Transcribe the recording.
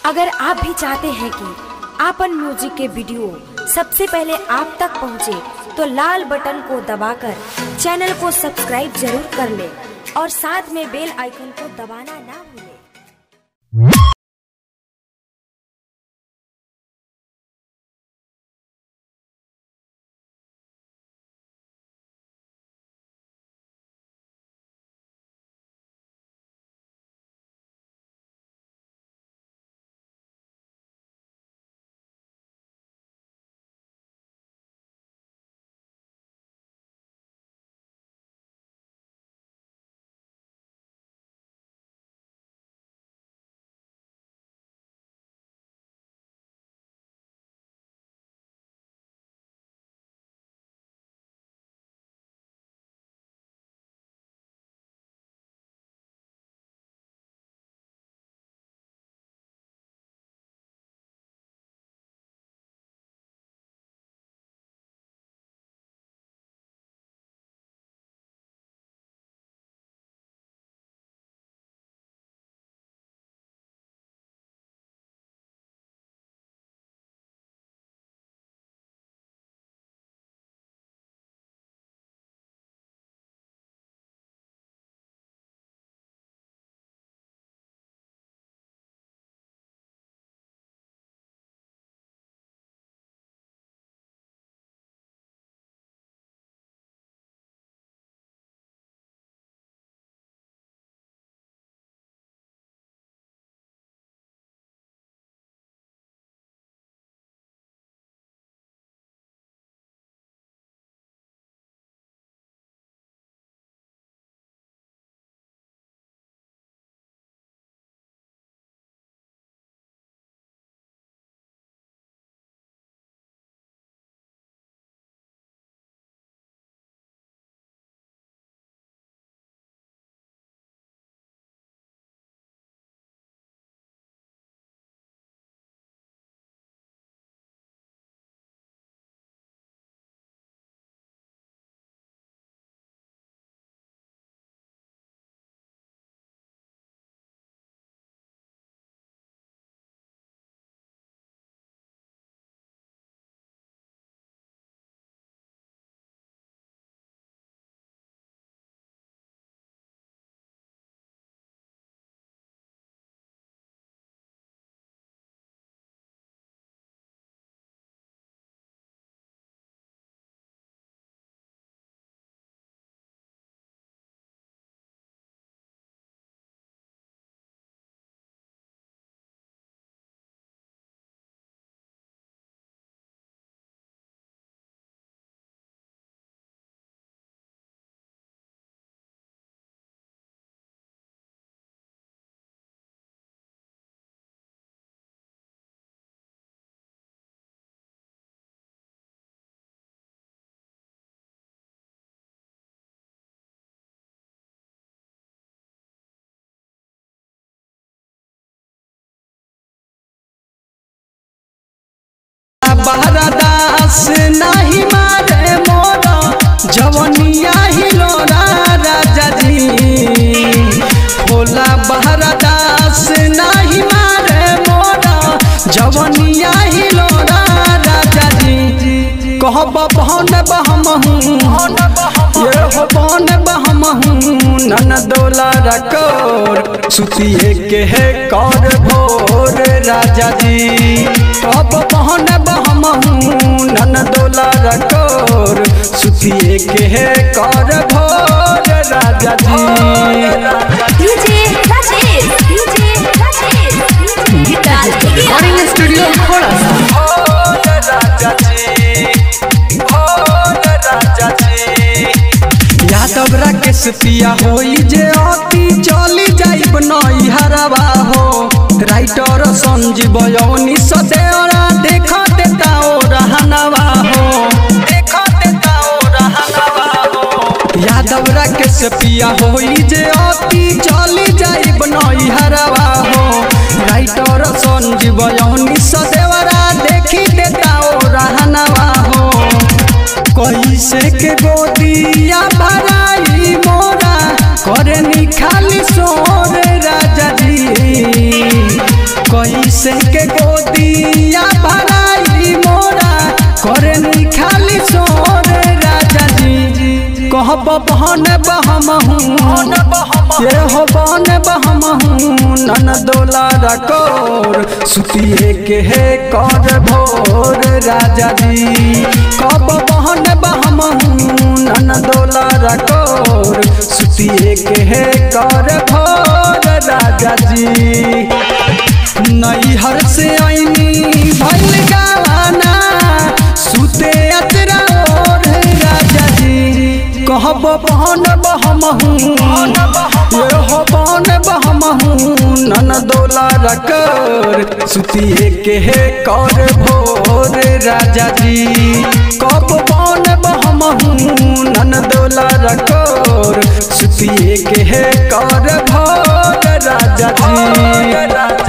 अगर आप भी चाहते हैं कि आपन म्यूजिक के वीडियो सबसे पहले आप तक पहुंचे, तो लाल बटन को दबाकर चैनल को सब्सक्राइब जरूर कर ले और साथ में बेल आइकन को दबाना ना भूलें। बहरदास नहीं मारे मोरा जवनिया हिलोरा राजा जी। भोला बहरदास नहीं मारे मोरा जवनिया हिलोरा राजा जी। कहब बहन बहमहूँ ये हो बहन बहमहूँ नन दोला रकोर सुतिए के है कर भोर राजा जी। कहब बहन बहमहूँ नन दोला रकोर सुतिए के है कर भोर राजा जी। स्टूडियो थोड़ा सा राजा जी, राजा जी। यादव राकेश पिया होई जे अति चली जाइब नई हरवा हो। राइटर संजीव यौनी सदेरा देख देता ओ रहनवा हो, देख देता ओ रहनवा हो। यादव राकेश पिया होई जे अति चली जाइब नई हरवा हो। राइटर संजीव यौनी सदेरा देखी देता ओ रहनवा हो। कैसे के गोदिया भराई मोरा करे निखाली सोर राजा जी। कैसे कैसे के गोदिया भराई मोरा करे नी खाली सोर राजा जी कहब बहन बहमहू ये हो बहन बहमहू नन दोला रकोर सुतिए के है कर भोर राजा जी कब बहन बहमहू नन दोला रकोर सुतिए के है कर भोर राजा जी नैहर से आईनी भइल गाना सुते अतरा और राजा जी कहब बहन बहमहू ये हो बहन बहमहू नन दोला रकर सुतिए के है कर भोर राजा जी कब बहन बहमहू नन दोला रकर सुतिए के है कर भोर राजा जी।